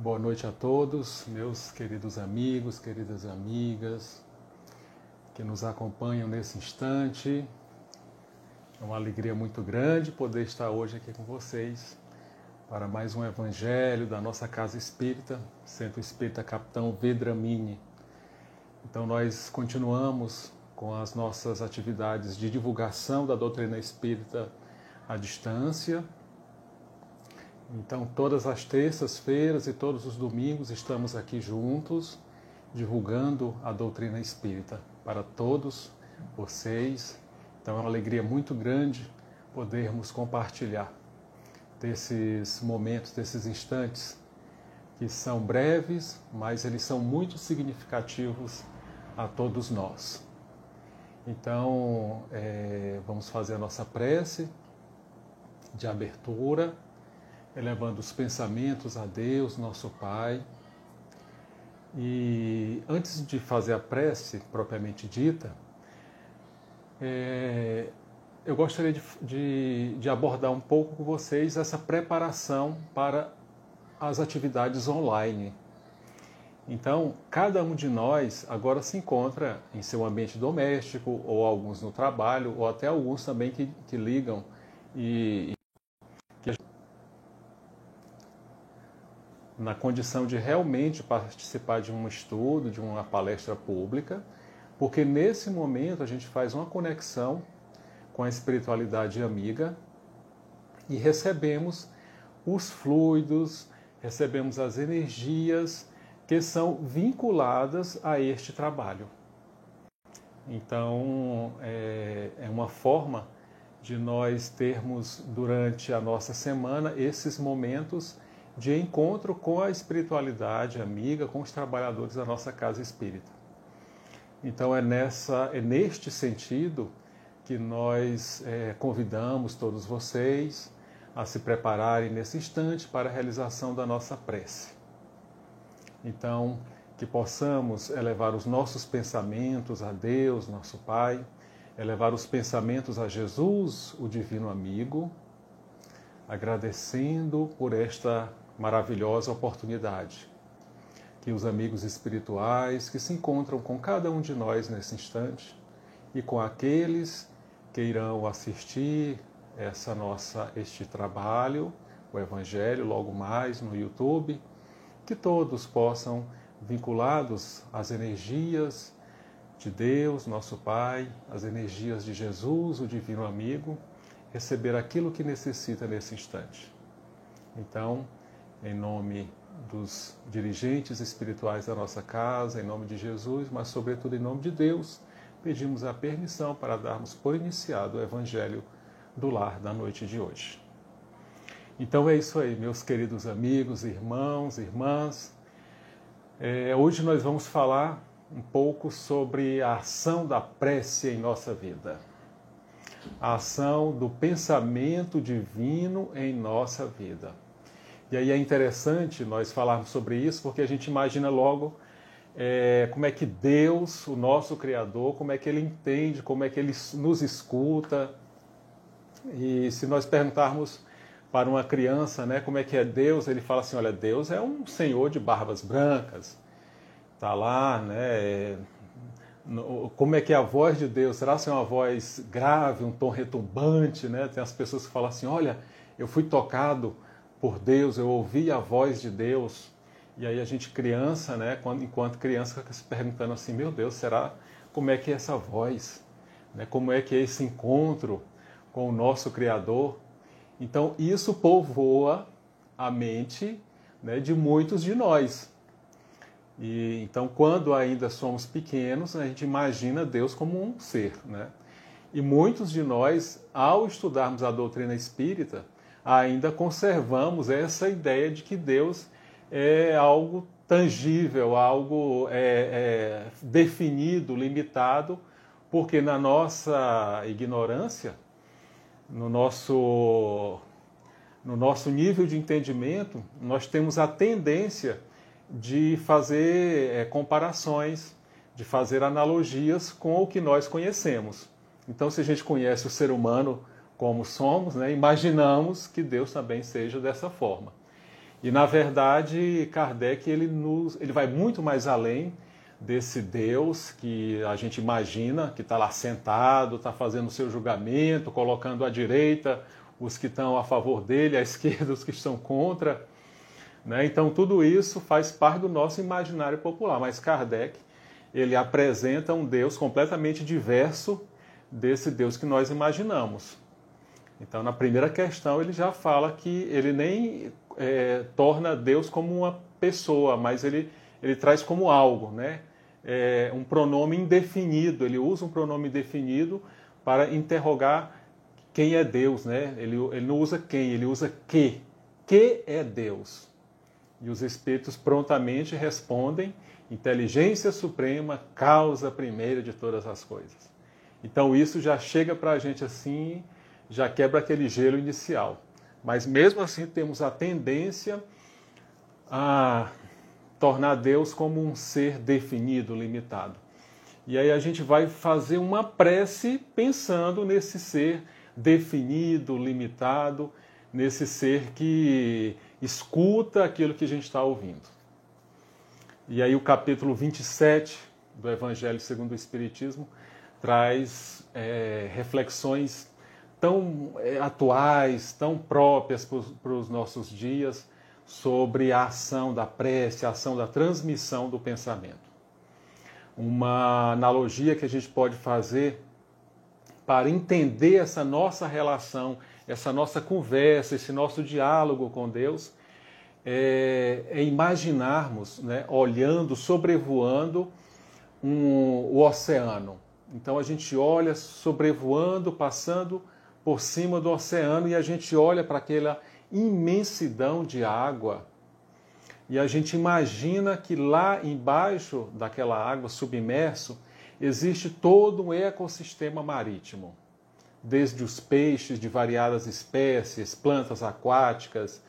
Boa noite a todos, meus queridos amigos, queridas amigas que nos acompanham nesse instante. É uma alegria muito grande poder estar hoje aqui com vocês para mais um Evangelho da nossa Casa Espírita, Centro Espírita Capitão Vedramini. Então nós continuamos com as nossas atividades de divulgação da doutrina espírita à distância. Então, todas as terças-feiras e todos os domingos estamos aqui juntos, divulgando a doutrina espírita para todos vocês. Então, é uma alegria muito grande podermos compartilhar desses momentos, desses instantes, que são breves, mas eles são muito significativos a todos nós. Então, vamos fazer a nossa prece de abertura, elevando os pensamentos a Deus, nosso Pai. E antes de fazer a prece propriamente dita, eu gostaria de abordar um pouco com vocês essa preparação para as atividades online. Então, cada um de nós agora se encontra em seu ambiente doméstico, ou alguns no trabalho, ou até alguns também que ligam na condição de realmente participar de um estudo, de uma palestra pública, porque nesse momento a gente faz uma conexão com a espiritualidade amiga e recebemos os fluidos, recebemos as energias que são vinculadas a este trabalho. Então, é uma forma de nós termos durante a nossa semana esses momentos de encontro com a espiritualidade amiga, com os trabalhadores da nossa casa espírita. Então é neste sentido que nós convidamos todos vocês a se prepararem nesse instante para a realização da nossa prece. Então, que possamos elevar os nossos pensamentos a Deus, nosso Pai, elevar os pensamentos a Jesus, o Divino Amigo, agradecendo por esta maravilhosa oportunidade. Que os amigos espirituais que se encontram com cada um de nós nesse instante e com aqueles que irão assistir este trabalho, o Evangelho, logo mais no YouTube, que todos possam, vinculados às energias de Deus, nosso Pai, as energias de Jesus, o Divino Amigo, receber aquilo que necessita nesse instante. Então, em nome dos dirigentes espirituais da nossa casa, em nome de Jesus, mas sobretudo em nome de Deus, pedimos a permissão para darmos por iniciado o Evangelho do Lar da noite de hoje. Então é isso aí, meus queridos amigos, irmãos, irmãs. Hoje nós vamos falar um pouco sobre a ação da prece em nossa vida. A ação do pensamento divino em nossa vida. E aí é interessante nós falarmos sobre isso, porque a gente imagina logo como é que Deus, o nosso Criador, como é que Ele entende, como é que Ele nos escuta. E se nós perguntarmos para uma criança, né, como é que é Deus, ele fala assim, olha, Deus é um senhor de barbas brancas, está lá, né? Como é que é a voz de Deus? Será que é uma voz grave, um tom retumbante, né? Tem as pessoas que falam assim, olha, eu fui tocado por Deus, eu ouvi a voz de Deus. E aí a gente criança, né, enquanto criança, fica se perguntando assim, meu Deus, como é que é essa voz? Né? Como é que é esse encontro com o nosso Criador? Então isso povoa a mente, né, de muitos de nós. E então quando ainda somos pequenos, a gente imagina Deus como um ser, né? E muitos de nós, ao estudarmos a doutrina espírita, ainda conservamos essa ideia de que Deus é algo tangível, algo definido, limitado, porque na nossa ignorância, no nosso nível de entendimento, nós temos a tendência de fazer comparações, de fazer analogias com o que nós conhecemos. Então, se a gente conhece o ser humano como somos, né, imaginamos que Deus também seja dessa forma. E, na verdade, Kardec ele vai muito mais além desse Deus que a gente imagina, que está lá sentado, está fazendo o seu julgamento, colocando à direita os que estão a favor dele, à esquerda os que estão contra. Né? Então, tudo isso faz parte do nosso imaginário popular. Mas Kardec, ele apresenta um Deus completamente diverso desse Deus que nós imaginamos. Então, na primeira questão, ele já fala que ele nem torna Deus como uma pessoa, mas ele traz como algo, né? Um pronome indefinido. Ele usa um pronome indefinido para interrogar quem é Deus, né? Ele não usa quem, ele usa que. Que é Deus? E os espíritos prontamente respondem: inteligência suprema, causa primeira de todas as coisas. Então isso já chega para a gente assim, já quebra aquele gelo inicial. Mas mesmo assim temos a tendência a tornar Deus como um ser definido, limitado. E aí a gente vai fazer uma prece pensando nesse ser definido, limitado, nesse ser que escuta aquilo que a gente está ouvindo. E aí o capítulo 27 do Evangelho segundo o Espiritismo traz reflexões tão atuais, tão próprias para os nossos dias, sobre a ação da prece, a ação da transmissão do pensamento. Uma analogia que a gente pode fazer para entender essa nossa relação, essa nossa conversa, esse nosso diálogo com Deus, é imaginarmos, né, olhando, sobrevoando o oceano. Então a gente olha sobrevoando, passando por cima do oceano, e a gente olha para aquela imensidão de água, e a gente imagina que lá embaixo daquela água, submerso, existe todo um ecossistema marítimo, desde os peixes de variadas espécies, plantas aquáticas,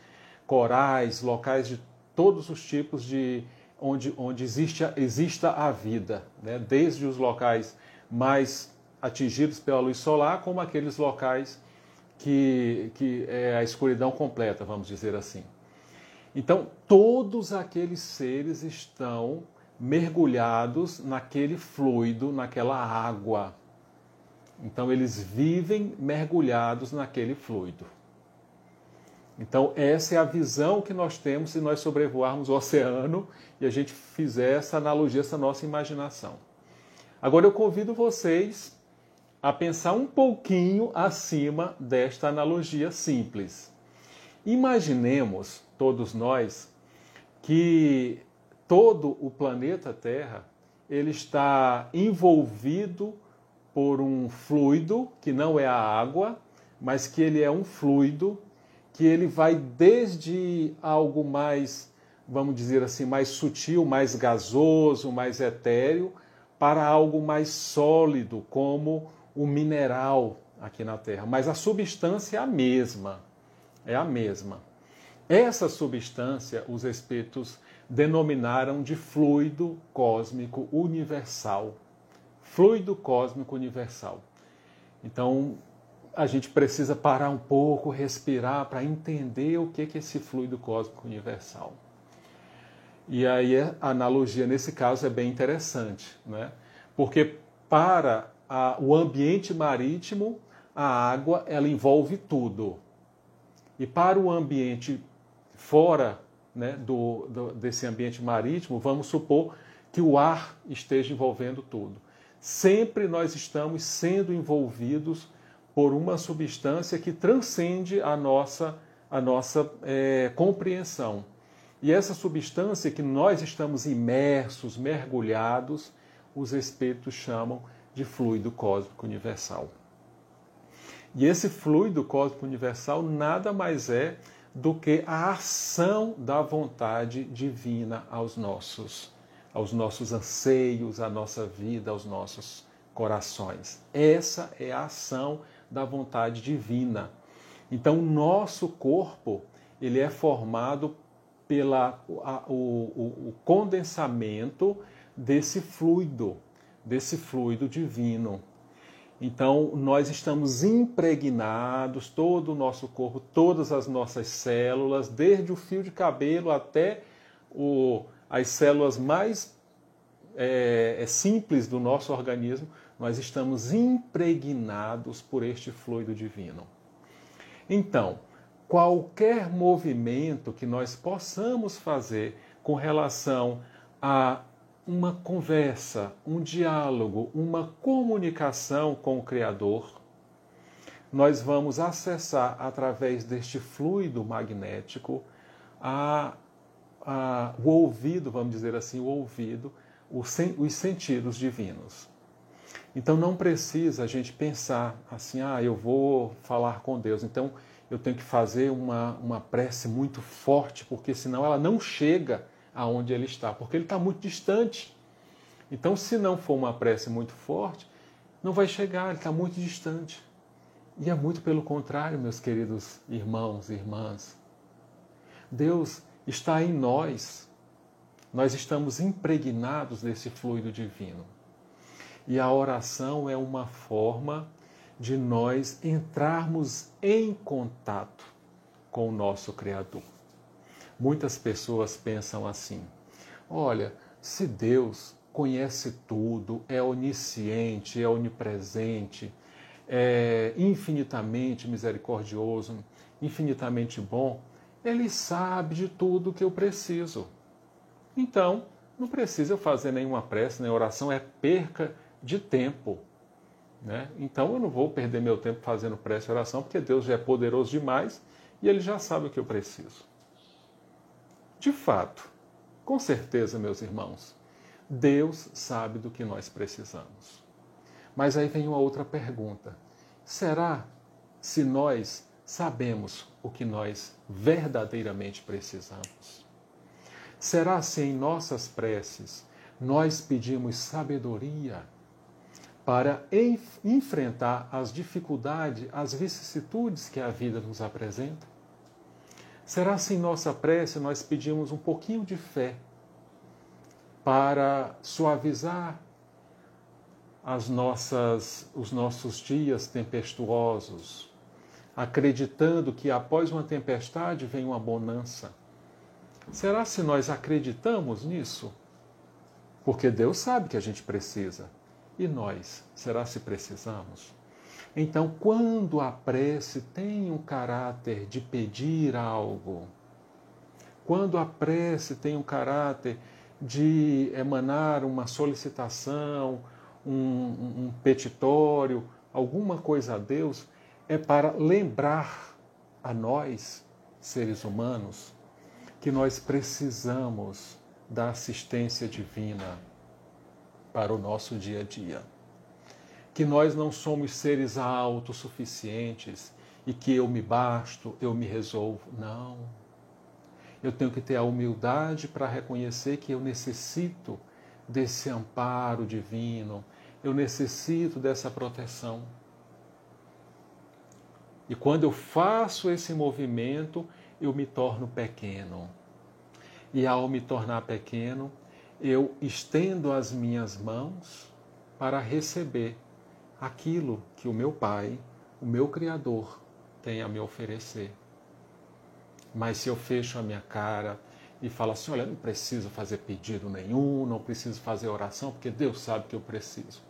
corais, locais de todos os tipos de onde exista a vida, né? Desde os locais mais atingidos pela luz solar, como aqueles locais que é a escuridão completa, vamos dizer assim. Então, todos aqueles seres estão mergulhados naquele fluido, naquela água. Então, eles vivem mergulhados naquele fluido. Então, essa é a visão que nós temos se nós sobrevoarmos o oceano e a gente fizer essa analogia, essa nossa imaginação. Agora, eu convido vocês a pensar um pouquinho acima desta analogia simples. Imaginemos, todos nós, que todo o planeta Terra ele está envolvido por um fluido, que não é a água, mas que ele é um fluido, que ele vai desde algo mais, vamos dizer assim, mais sutil, mais gasoso, mais etéreo, para algo mais sólido, como o mineral aqui na Terra. Mas a substância é a mesma. É a mesma. Essa substância, os espíritos denominaram de fluido cósmico universal. Fluido cósmico universal. Então, a gente precisa parar um pouco, respirar, para entender o que é esse fluido cósmico universal. E aí a analogia nesse caso é bem interessante, né? Porque para o ambiente marítimo, a água ela envolve tudo. E para o ambiente fora, né, desse ambiente marítimo, vamos supor que o ar esteja envolvendo tudo. Sempre nós estamos sendo envolvidos por uma substância que transcende a nossa compreensão. E essa substância que nós estamos imersos, mergulhados, os espíritos chamam de fluido cósmico universal. E esse fluido cósmico universal nada mais é do que a ação da vontade divina aos nossos anseios, à nossa vida, aos nossos corações. Essa é a ação da vontade divina. Então, o nosso corpo ele é formado o condensamento desse fluido divino. Então, nós estamos impregnados, todo o nosso corpo, todas as nossas células, desde o fio de cabelo até as células mais simples do nosso organismo, nós estamos impregnados por este fluido divino. Então, qualquer movimento que nós possamos fazer com relação a uma conversa, um diálogo, uma comunicação com o Criador, nós vamos acessar através deste fluido magnético o ouvido, vamos dizer assim, o ouvido, os sentidos divinos. Então não precisa a gente pensar assim, eu vou falar com Deus, então eu tenho que fazer uma prece muito forte, porque senão ela não chega aonde ele está, porque ele está muito distante. Então, se não for uma prece muito forte, não vai chegar, ele está muito distante. E é muito pelo contrário, meus queridos irmãos e irmãs. Deus está em nós. Nós estamos impregnados desse fluido divino. E a oração é uma forma de nós entrarmos em contato com o nosso Criador. Muitas pessoas pensam assim: olha, se Deus conhece tudo, é onisciente, é onipresente, é infinitamente misericordioso, infinitamente bom, Ele sabe de tudo que eu preciso. Então, não precisa eu fazer nenhuma prece, nem oração, é perca de tempo. Né? Então, eu não vou perder meu tempo fazendo prece e oração, porque Deus já é poderoso demais e Ele já sabe o que eu preciso. De fato, com certeza, meus irmãos, Deus sabe do que nós precisamos. Mas aí vem uma outra pergunta. Será se nós sabemos o que nós verdadeiramente precisamos? Será se em nossas preces nós pedimos sabedoria para enfrentar as dificuldades, as vicissitudes que a vida nos apresenta? Será se em nossa prece nós pedimos um pouquinho de fé para suavizar os nossos dias tempestuosos, acreditando que após uma tempestade vem uma bonança? Será se nós acreditamos nisso? Porque Deus sabe que a gente precisa. E nós, será se precisamos? Então, quando a prece tem um caráter de pedir algo, quando a prece tem um caráter de emanar uma solicitação, um petitório, alguma coisa a Deus, é para lembrar a nós, seres humanos, que nós precisamos da assistência divina para o nosso dia a dia. Que nós não somos seres autossuficientes e que eu me basto, eu me resolvo. Não. Eu tenho que ter a humildade para reconhecer que eu necessito desse amparo divino, eu necessito dessa proteção. E quando eu faço esse movimento, eu me torno pequeno. E ao me tornar pequeno, eu estendo as minhas mãos para receber aquilo que o meu Pai, o meu Criador, tem a me oferecer. Mas se eu fecho a minha cara e falo assim, olha, não preciso fazer pedido nenhum, não preciso fazer oração, porque Deus sabe que eu preciso.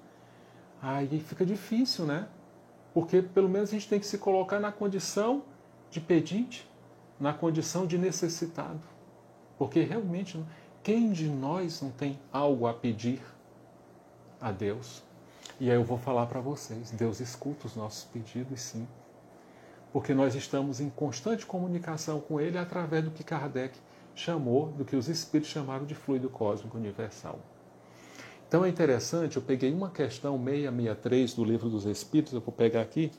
Aí fica difícil, né? Porque pelo menos a gente tem que se colocar na condição de pedinte, na condição de necessitado. Porque realmente, quem de nós não tem algo a pedir a Deus? E aí eu vou falar para vocês, Deus escuta os nossos pedidos, sim. Porque nós estamos em constante comunicação com Ele através do que Kardec chamou, do que os Espíritos chamaram de fluido cósmico universal. Então é interessante, eu peguei uma questão 663 do Livro dos Espíritos, eu vou pegar aqui.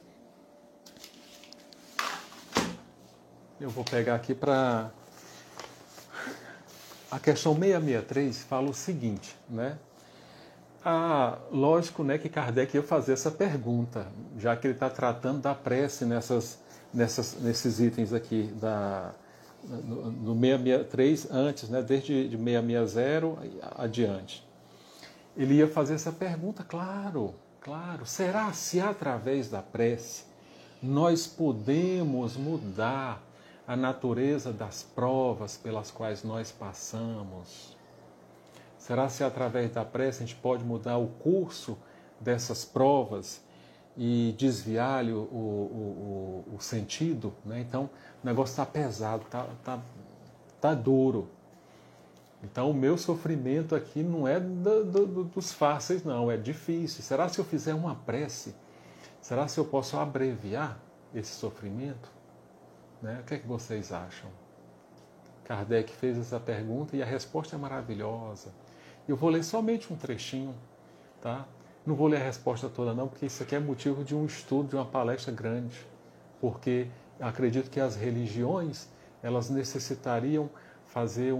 Eu vou pegar aqui para... A questão 663 fala o seguinte, né? Lógico, né, que Kardec ia fazer essa pergunta, já que ele está tratando da prece nesses itens aqui no 663 antes, né, desde de 660 adiante. Ele ia fazer essa pergunta, claro, Claro. Será se através da prece nós podemos mudar a natureza das provas pelas quais nós passamos? Será se através da prece a gente pode mudar o curso dessas provas e desviar-lhe o sentido? Né? Então, o negócio está pesado, tá duro. Então, o meu sofrimento aqui não é dos fáceis, não, é difícil. Será se eu fizer uma prece, será se eu posso abreviar esse sofrimento? Né? O que é que vocês acham? Kardec fez essa pergunta e a resposta é maravilhosa. Eu vou ler somente um trechinho, tá? Não vou ler a resposta toda não, porque isso aqui é motivo de um estudo, de uma palestra grande. Porque acredito que as religiões, elas necessitariam fazer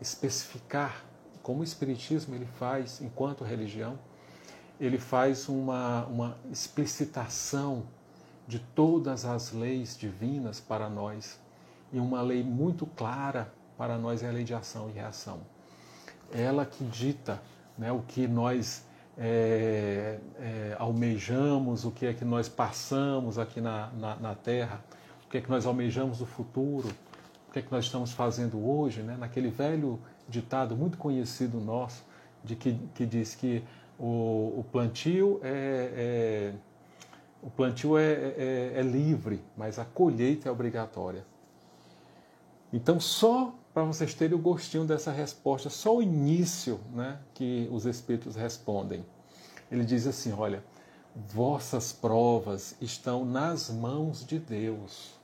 especificar, como o Espiritismo ele faz enquanto religião, ele faz uma explicitação de todas as leis divinas para nós. E uma lei muito clara para nós é a lei de ação e reação. Ela que dita, né, o que nós almejamos, o que é que nós passamos aqui na Terra, o que é que nós almejamos no futuro, o que é que nós estamos fazendo hoje, né? Naquele velho ditado muito conhecido nosso, que diz que o plantio é livre, mas a colheita é obrigatória. Então, só para vocês terem o gostinho dessa resposta, só o início, né, que os Espíritos respondem. Ele diz assim, olha, vossas provas estão nas mãos de Deus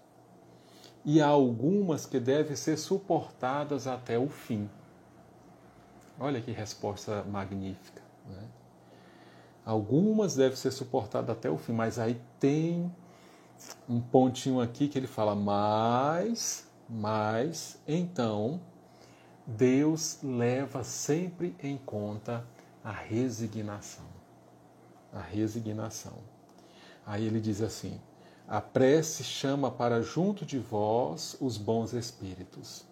e há algumas que devem ser suportadas até o fim. Olha que resposta magnífica, né? Algumas devem ser suportadas até o fim, mas aí tem um pontinho aqui que ele fala, mas então Deus leva sempre em conta a resignação. A resignação. Aí ele diz assim, a prece chama para junto de vós os bons espíritos,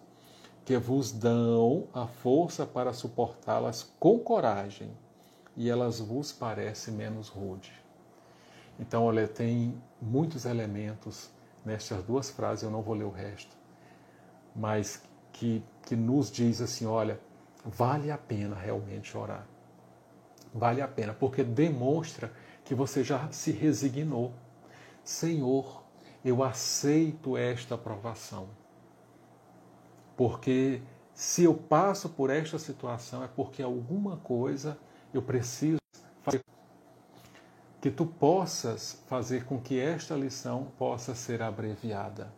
que vos dão a força para suportá-las com coragem, e elas vos parecem menos rude. Então, olha, tem muitos elementos nestas duas frases, eu não vou ler o resto, mas que nos diz assim, olha, vale a pena realmente orar. Vale a pena, porque demonstra que você já se resignou. Senhor, eu aceito esta provação. Porque se eu passo por esta situação é porque alguma coisa eu preciso fazer. Que tu possas fazer com que esta lição possa ser abreviada.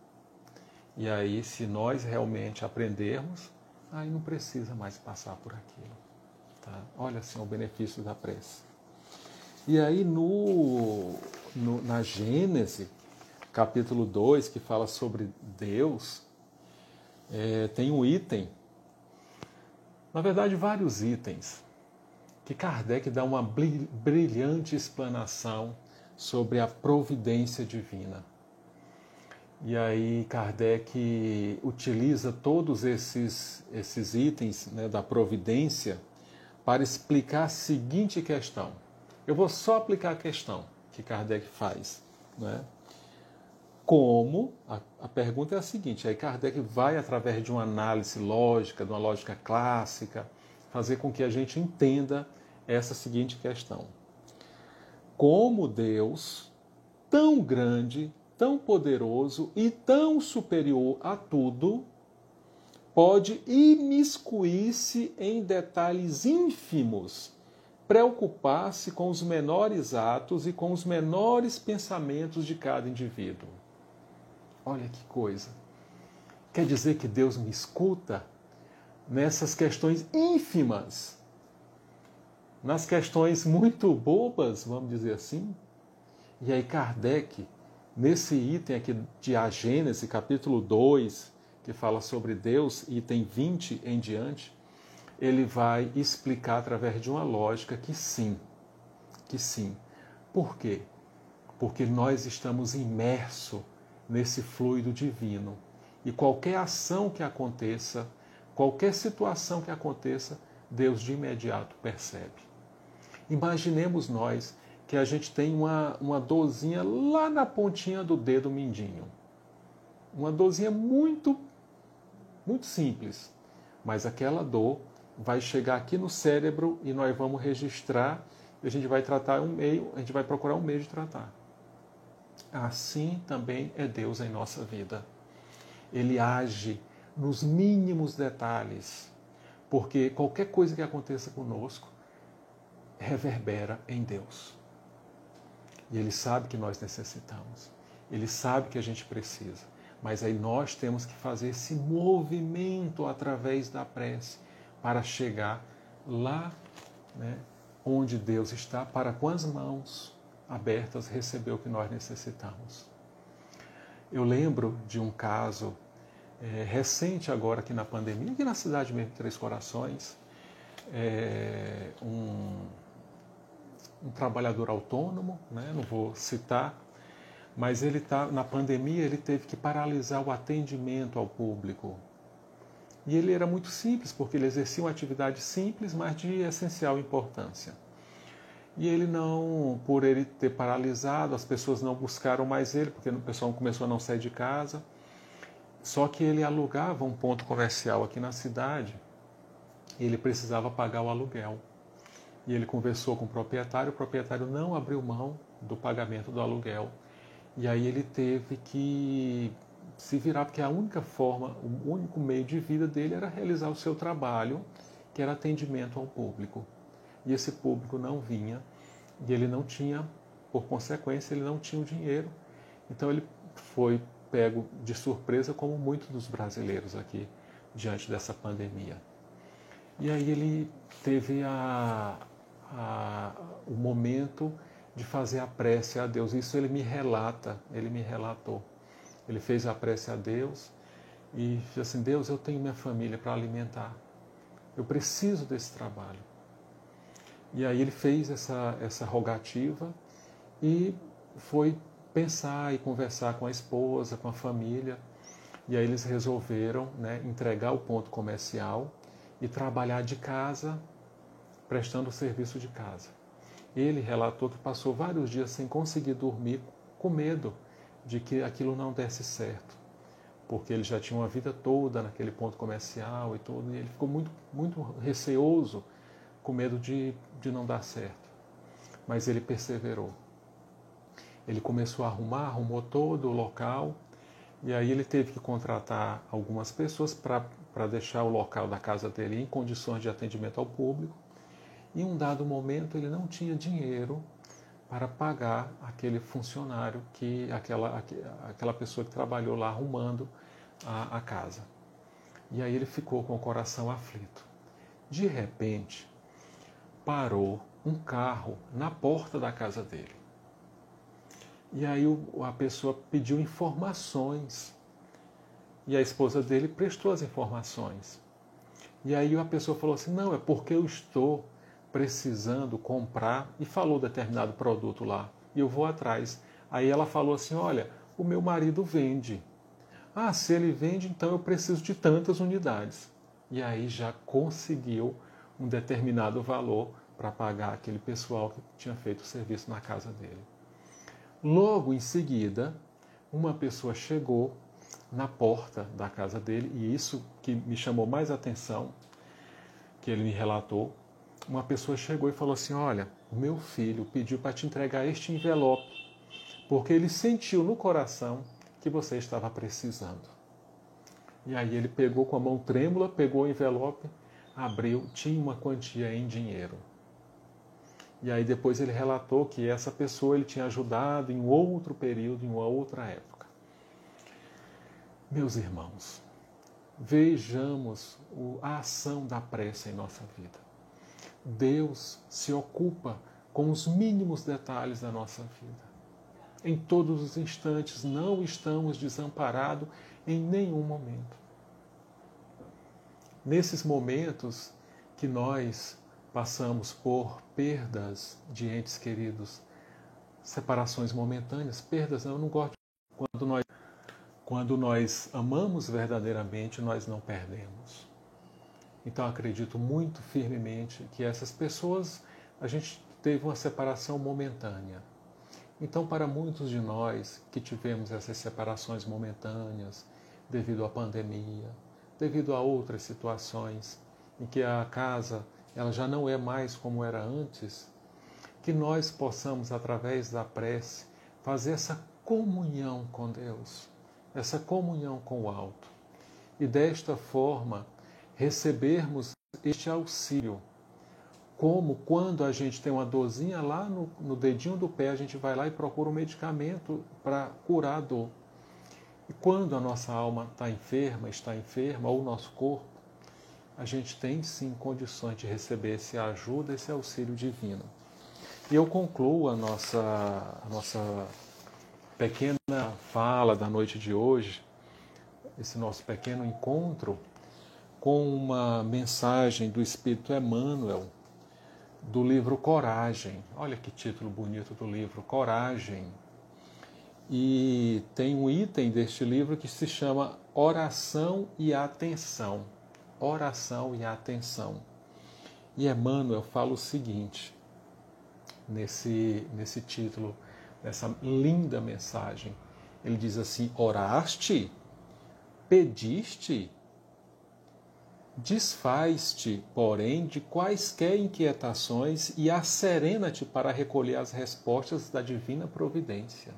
E aí, se nós realmente aprendermos, aí não precisa mais passar por aquilo. Tá? Olha assim o benefício da prece. E aí na Gênesis, capítulo 2, que fala sobre Deus, tem um item, na verdade vários itens, que Kardec dá uma brilhante explanação sobre a providência divina. E aí Kardec utiliza todos esses itens, né, da providência para explicar a seguinte questão. Eu vou só aplicar a questão que Kardec faz. Né? Como? A pergunta é a seguinte, aí Kardec vai, através de uma análise lógica, de uma lógica clássica, fazer com que a gente entenda essa seguinte questão. Como Deus, tão grande, tão poderoso e tão superior a tudo, pode imiscuir-se em detalhes ínfimos, preocupar-se com os menores atos e com os menores pensamentos de cada indivíduo. Olha que coisa. Quer dizer que Deus me escuta nessas questões ínfimas, nas questões muito bobas, vamos dizer assim. E aí Kardec, nesse item aqui de A Gênese, capítulo 2, que fala sobre Deus, item 20 em diante, ele vai explicar através de uma lógica que sim. Por quê? Porque nós estamos imersos nesse fluido divino. E qualquer ação que aconteça, qualquer situação que aconteça, Deus de imediato percebe. Imaginemos nós que a gente tem uma dorzinha lá na pontinha do dedo mindinho. Uma dorzinha muito, muito simples. Mas aquela dor vai chegar aqui no cérebro e nós vamos registrar e a gente vai a gente vai procurar um meio de tratar. Assim também é Deus em nossa vida. Ele age nos mínimos detalhes, porque qualquer coisa que aconteça conosco reverbera em Deus. E Ele sabe que nós necessitamos. Ele sabe que a gente precisa. Mas aí nós temos que fazer esse movimento através da prece para chegar lá, né, onde Deus está, para com as mãos abertas receber o que nós necessitamos. Eu lembro de um caso recente agora aqui na pandemia, aqui na cidade mesmo, Três Corações, um trabalhador autônomo, né, não vou citar, mas ele na pandemia ele teve que paralisar o atendimento ao público. E ele era muito simples, porque ele exercia uma atividade simples, mas de essencial importância. E ele não, por ele ter paralisado, as pessoas não buscaram mais ele, porque o pessoal começou a não sair de casa. Só que ele alugava um ponto comercial aqui na cidade e ele precisava pagar o aluguel. E ele conversou com o proprietário não abriu mão do pagamento do aluguel. E aí ele teve que se virar, porque a única forma, o único meio de vida dele era realizar o seu trabalho, que era atendimento ao público. E esse público não vinha, e ele não tinha, por consequência, ele não tinha o dinheiro. Então ele foi pego de surpresa, como muitos dos brasileiros aqui, diante dessa pandemia. E aí ele teve o momento de fazer a prece a Deus. Isso ele me relatou. Ele fez a prece a Deus e disse assim: Deus, eu tenho minha família para alimentar. Eu preciso desse trabalho. E aí ele fez essa rogativa e foi pensar e conversar com a esposa, com a família. E aí eles resolveram, né, entregar o ponto comercial e trabalhar de casa, prestando o serviço de casa. Ele relatou que passou vários dias sem conseguir dormir, com medo de que aquilo não desse certo, porque ele já tinha uma vida toda naquele ponto comercial e tudo, e ele ficou muito, muito receoso, com medo de não dar certo. Mas ele perseverou. Ele começou a arrumou todo o local, e aí ele teve que contratar algumas pessoas para deixar o local da casa dele em condições de atendimento ao público. Em um dado momento ele não tinha dinheiro para pagar aquele funcionário, aquela pessoa que trabalhou lá arrumando a casa. E aí ele ficou com o coração aflito. De repente, parou um carro na porta da casa dele. E aí a pessoa pediu informações. E a esposa dele prestou as informações. E aí a pessoa falou assim: não, é porque eu estou precisando comprar, e falou determinado produto lá, e eu vou atrás. Aí ela falou assim: olha, o meu marido vende. Ah, se ele vende, então eu preciso de tantas unidades. E aí já conseguiu um determinado valor para pagar aquele pessoal que tinha feito o serviço na casa dele. Logo em seguida, uma pessoa chegou na porta da casa dele, e isso que me chamou mais atenção, que ele me relatou. Uma pessoa chegou e falou assim: olha, o meu filho pediu para te entregar este envelope, porque ele sentiu no coração que você estava precisando. E aí ele pegou com a mão trêmula, pegou o envelope, abriu, tinha uma quantia em dinheiro. E aí depois ele relatou que essa pessoa ele tinha ajudado em outro período, em uma outra época. Meus irmãos, vejamos a ação da prece em nossa vida. Deus se ocupa com os mínimos detalhes da nossa vida. Em todos os instantes, não estamos desamparados em nenhum momento. Nesses momentos que nós passamos por perdas de entes queridos, separações momentâneas, perdas, eu não gosto. Quando nós amamos verdadeiramente, nós não perdemos. Então acredito muito firmemente que essas pessoas, a gente teve uma separação momentânea. Então, para muitos de nós que tivemos essas separações momentâneas, devido à pandemia, devido a outras situações, em que a casa ela já não é mais como era antes, que nós possamos, através da prece, fazer essa comunhão com Deus, essa comunhão com o alto. E desta forma, recebermos este auxílio. Como quando a gente tem uma dorzinha lá no dedinho do pé, a gente vai lá e procura um medicamento para curar a dor. E quando a nossa alma está enferma, ou o nosso corpo, a gente tem sim condições de receber essa ajuda, esse auxílio divino. E eu concluo a nossa pequena fala da noite de hoje, esse nosso pequeno encontro, com uma mensagem do Espírito Emmanuel, do livro Coragem. Olha que título bonito do livro, Coragem. E tem um item deste livro que se chama Oração e Atenção. Oração e Atenção. E Emmanuel fala o seguinte, nesse título, nessa linda mensagem. Ele diz assim: oraste, pediste, desfaz-te, porém, de quaisquer inquietações e asserena-te para recolher as respostas da divina providência.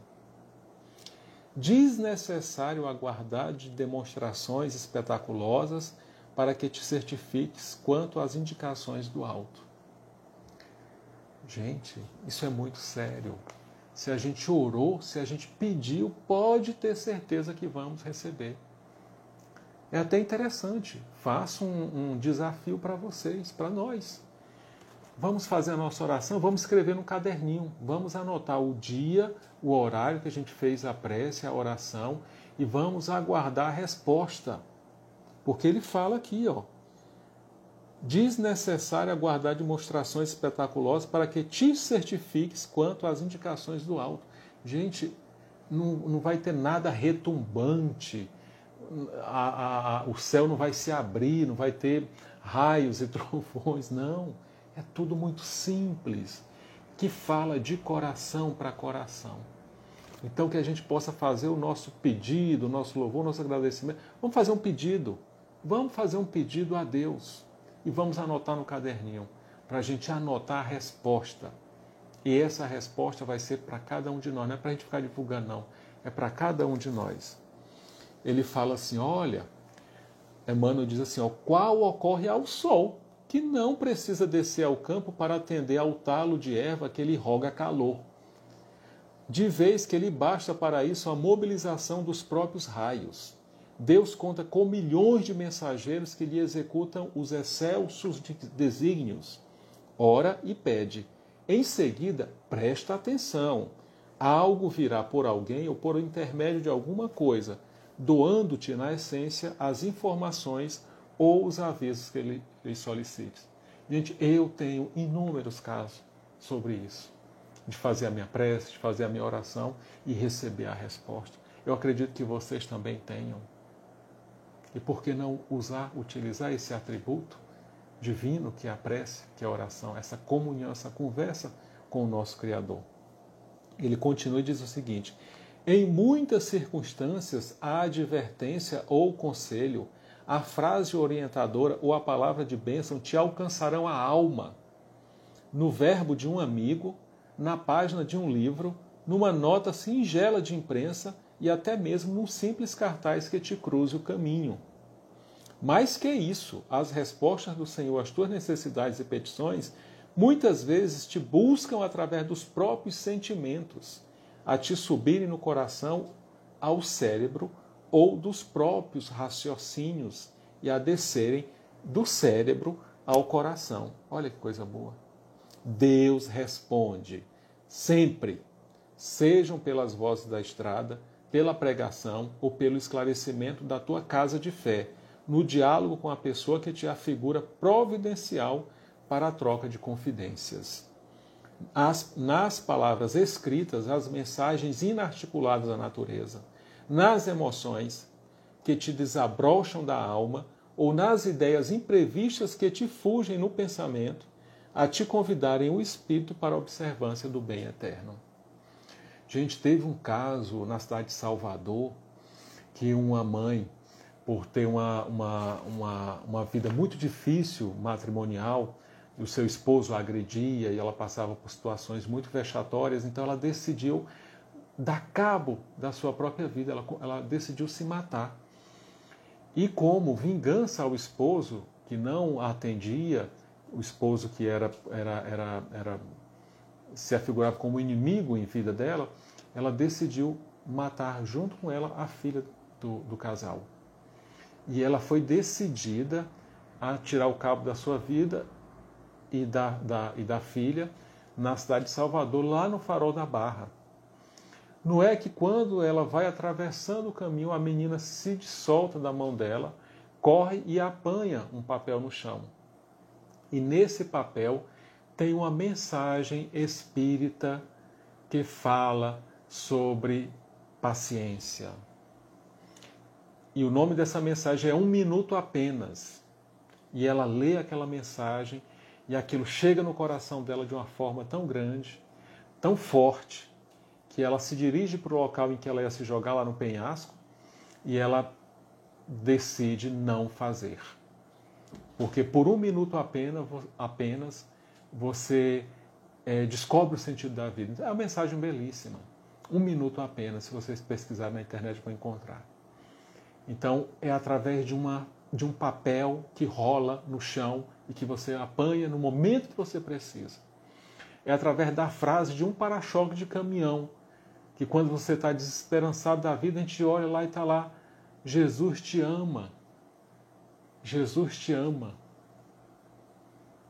Desnecessário aguardar de demonstrações espetaculosas para que te certifiques quanto às indicações do alto. Gente, isso é muito sério. Se a gente orou, se a gente pediu, pode ter certeza que vamos receber. É até interessante. Faço um desafio para vocês, para nós. Vamos fazer a nossa oração, vamos escrever no caderninho, vamos anotar o dia, o horário que a gente fez a prece, a oração, e vamos aguardar a resposta. Porque ele fala aqui, ó, desnecessário aguardar demonstrações espetaculosas para que te certifiques quanto às indicações do alto. Gente, não vai ter nada retumbante, o céu não vai se abrir, não vai ter raios e trovões, não. É tudo muito simples, que fala de coração para coração. Então que a gente possa fazer o nosso pedido, o nosso louvor, o nosso agradecimento. Vamos fazer um pedido a Deus. E vamos anotar no caderninho, para a gente anotar a resposta. E essa resposta vai ser para cada um de nós, não é para a gente ficar divulgando, não. É para cada um de nós. Ele fala assim, olha, Emmanuel diz assim, ó, qual ocorre ao sol, que não precisa descer ao campo para atender ao talo de erva que lhe roga calor. De vez que lhe basta para isso a mobilização dos próprios raios. Deus conta com milhões de mensageiros que lhe executam os excelsos desígnios. Ora e pede. Em seguida, presta atenção. Algo virá por alguém ou por intermédio de alguma coisa, doando-te, na essência, as informações ou os avisos que ele lhe solicite. Gente, eu tenho inúmeros casos sobre isso. De fazer a minha prece, de fazer a minha oração e receber a resposta. Eu acredito que vocês também tenham. E por que não utilizar esse atributo divino que é a prece, que é a oração, essa comunhão, essa conversa com o nosso Criador? Ele continua e diz o seguinte: em muitas circunstâncias, a advertência ou conselho, a frase orientadora ou a palavra de bênção te alcançarão a alma, no verbo de um amigo, na página de um livro, numa nota singela de imprensa e até mesmo num simples cartaz que te cruze o caminho. Mais que isso, as respostas do Senhor às tuas necessidades e petições muitas vezes te buscam através dos próprios sentimentos, a te subirem no coração ao cérebro ou dos próprios raciocínios e a descerem do cérebro ao coração. Olha que coisa boa. Deus responde sempre, sejam pelas vozes da estrada, pela pregação ou pelo esclarecimento da tua casa de fé, no diálogo com a pessoa que te afigura providencial para a troca de confidências. Nas palavras escritas, as mensagens inarticuladas da natureza, nas emoções que te desabrocham da alma ou nas ideias imprevistas que te fugem no pensamento, a te convidarem o Espírito para a observância do bem eterno. Gente, teve um caso na cidade de Salvador que uma mãe, por ter uma vida muito difícil matrimonial, o seu esposo a agredia e ela passava por situações muito vexatórias, então ela decidiu dar cabo da sua própria vida, ela decidiu se matar. E como vingança ao esposo que não a atendia, o esposo que se afigurava como inimigo em vida dela, ela decidiu matar junto com ela a filha do casal. E ela foi decidida a tirar o cabo da sua vida e da filha na cidade de Salvador, lá no Farol da Barra. Não é que quando ela vai atravessando o caminho, a menina se solta da mão dela, corre e apanha um papel no chão. E nesse papel tem uma mensagem espírita que fala sobre paciência. E o nome dessa mensagem é 1 minuto apenas. E ela lê aquela mensagem e aquilo chega no coração dela de uma forma tão grande, tão forte, que ela se dirige para o local em que ela ia se jogar, lá no penhasco, e ela decide não fazer. Porque por 1 minuto apenas você descobre o sentido da vida. É uma mensagem belíssima. 1 minuto apenas, se vocês pesquisarem na internet vão encontrar. Então, é através de um papel que rola no chão e que você apanha no momento que você precisa. É através da frase de um para-choque de caminhão, que quando você está desesperançado da vida, a gente olha lá e está lá, Jesus te ama. Jesus te ama.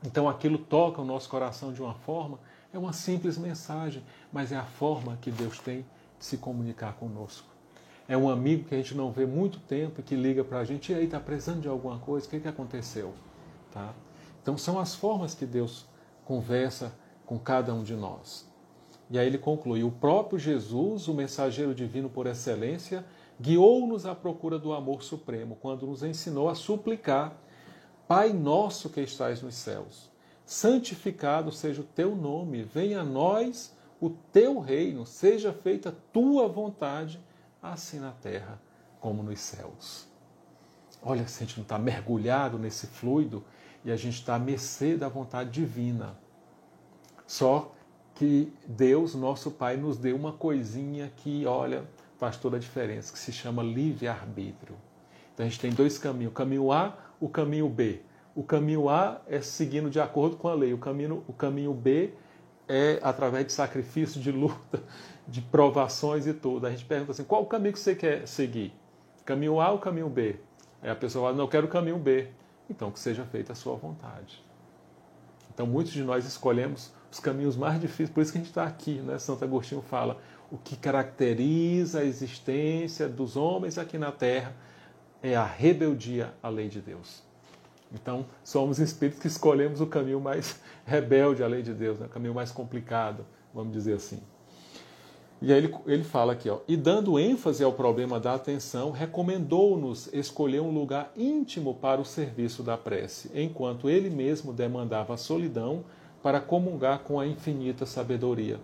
Então aquilo toca o nosso coração de uma forma, é uma simples mensagem, mas é a forma que Deus tem de se comunicar conosco. É um amigo que a gente não vê muito tempo e que liga para a gente, e aí, está precisando de alguma coisa? O que aconteceu? Tá? Então são as formas que Deus conversa com cada um de nós. E aí ele conclui, o próprio Jesus, o mensageiro divino por excelência, guiou-nos à procura do amor supremo, quando nos ensinou a suplicar, Pai nosso que estais nos céus, santificado seja o teu nome, venha a nós o teu reino, seja feita a tua vontade, assim na terra como nos céus. Olha, se a gente não está mergulhado nesse fluido e a gente está à mercê da vontade divina. Só que Deus, nosso Pai, nos deu uma coisinha que, olha, faz toda a diferença, que se chama livre-arbítrio. Então a gente tem 2 caminhos, o caminho A, o caminho B. O caminho A é seguindo de acordo com a lei, o caminho B é através de sacrifício, de luta, de provações e tudo. A gente pergunta assim, qual o caminho que você quer seguir? Caminho A ou caminho B? Aí a pessoa fala, não, eu quero o caminho B. Então que seja feita a sua vontade. Então muitos de nós escolhemos os caminhos mais difíceis, por isso que a gente está aqui, né? Santo Agostinho fala, o que caracteriza a existência dos homens aqui na Terra é a rebeldia à lei de Deus. Então, somos espíritos que escolhemos o caminho mais rebelde à lei de Deus, né? O caminho mais complicado, vamos dizer assim. E aí ele fala aqui, ó, e dando ênfase ao problema da atenção, recomendou-nos escolher um lugar íntimo para o serviço da prece, enquanto ele mesmo demandava a solidão para comungar com a infinita sabedoria.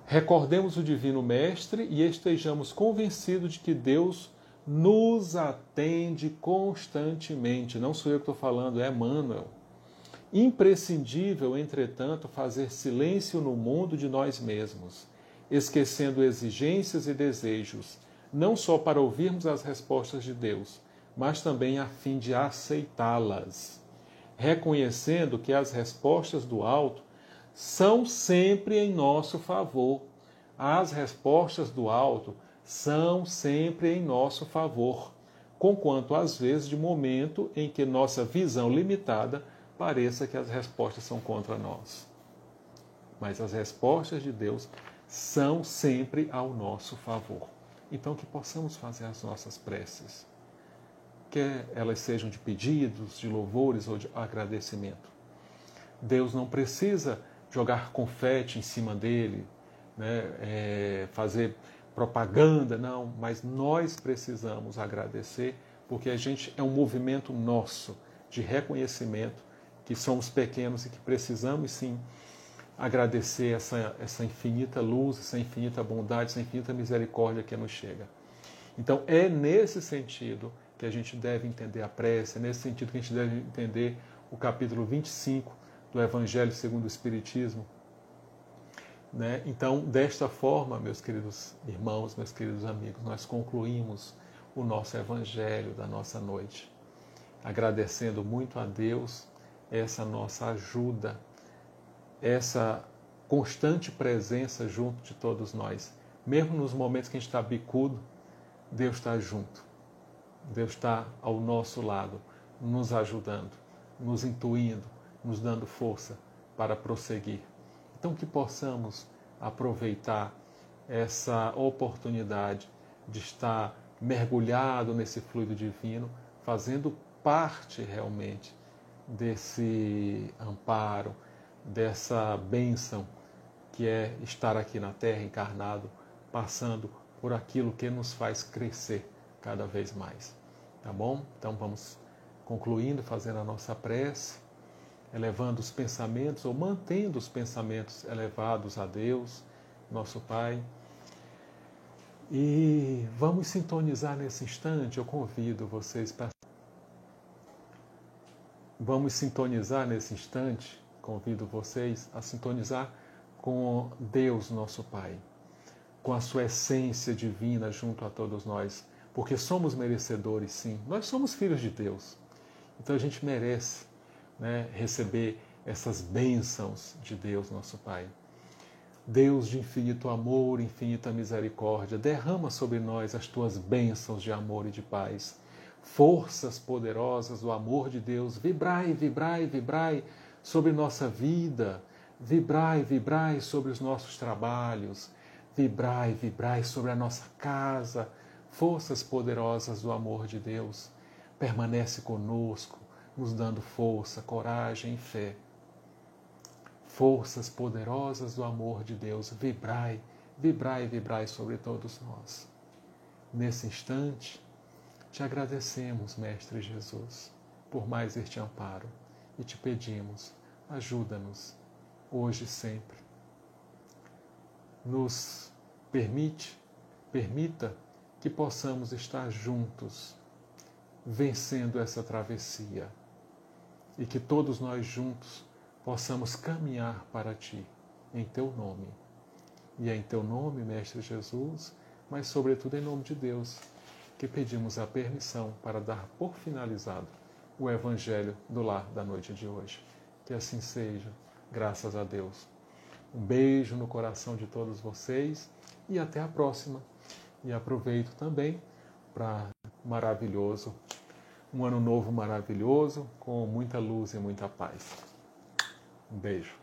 Recordemos o Divino Mestre e estejamos convencidos de que Deus nos atende constantemente. Não sou eu que estou falando, é Emmanuel. Imprescindível, entretanto, fazer silêncio no mundo de nós mesmos, esquecendo exigências e desejos, não só para ouvirmos as respostas de Deus, mas também a fim de aceitá-las, reconhecendo que as respostas do alto são sempre em nosso favor. As respostas do alto são sempre em nosso favor, conquanto às vezes de momento em que nossa visão limitada pareça que as respostas são contra nós. Mas as respostas de Deus são sempre ao nosso favor. Então que possamos fazer as nossas preces, quer elas sejam de pedidos, de louvores ou de agradecimento. Deus não precisa jogar confete em cima dele, né, fazer propaganda, não, mas nós precisamos agradecer, porque a gente é um movimento nosso de reconhecimento que somos pequenos e que precisamos sim agradecer essa infinita luz, essa infinita bondade, essa infinita misericórdia que nos chega. Então é nesse sentido que a gente deve entender a prece, é nesse sentido que a gente deve entender o capítulo 25 do Evangelho segundo o Espiritismo. Né? Então, desta forma, meus queridos irmãos, meus queridos amigos, nós concluímos o nosso Evangelho da nossa noite, agradecendo muito a Deus essa nossa ajuda, essa constante presença junto de todos nós. Mesmo nos momentos que a gente está bicudo, Deus está junto. Deus está ao nosso lado, nos ajudando, nos intuindo, nos dando força para prosseguir. Então que possamos aproveitar essa oportunidade de estar mergulhado nesse fluido divino, fazendo parte realmente desse amparo, dessa bênção que é estar aqui na Terra encarnado, passando por aquilo que nos faz crescer cada vez mais. Tá bom? Então vamos concluindo, fazendo a nossa prece, elevando os pensamentos ou mantendo os pensamentos elevados a Deus, nosso Pai. E vamos sintonizar nesse instante, eu convido vocês para... Vamos sintonizar nesse instante, convido vocês a sintonizar com Deus, nosso Pai, com a sua essência divina junto a todos nós, porque somos merecedores, sim. Nós somos filhos de Deus. Então a gente merece, né, receber essas bênçãos de Deus, nosso Pai. Deus de infinito amor, infinita misericórdia, derrama sobre nós as tuas bênçãos de amor e de paz. Forças poderosas do amor de Deus, vibrai, vibrai, vibrai sobre nossa vida, vibrai, vibrai sobre os nossos trabalhos, vibrai, vibrai sobre a nossa casa. Forças poderosas do amor de Deus, permanece conosco, nos dando força, coragem e fé. Forças poderosas do amor de Deus, vibrai, vibrai, vibrai sobre todos nós. Nesse instante, te agradecemos, Mestre Jesus, por mais este amparo e te pedimos, ajuda-nos, hoje e sempre. Nos permita que possamos estar juntos, vencendo essa travessia, e que todos nós juntos possamos caminhar para Ti, em Teu nome. E é em Teu nome, Mestre Jesus, mas sobretudo em nome de Deus, que pedimos a permissão para dar por finalizado o Evangelho do Lar da noite de hoje. Que assim seja, graças a Deus. Um beijo no coração de todos vocês e até a próxima. E aproveito também para um ano novo maravilhoso, com muita luz e muita paz. Um beijo.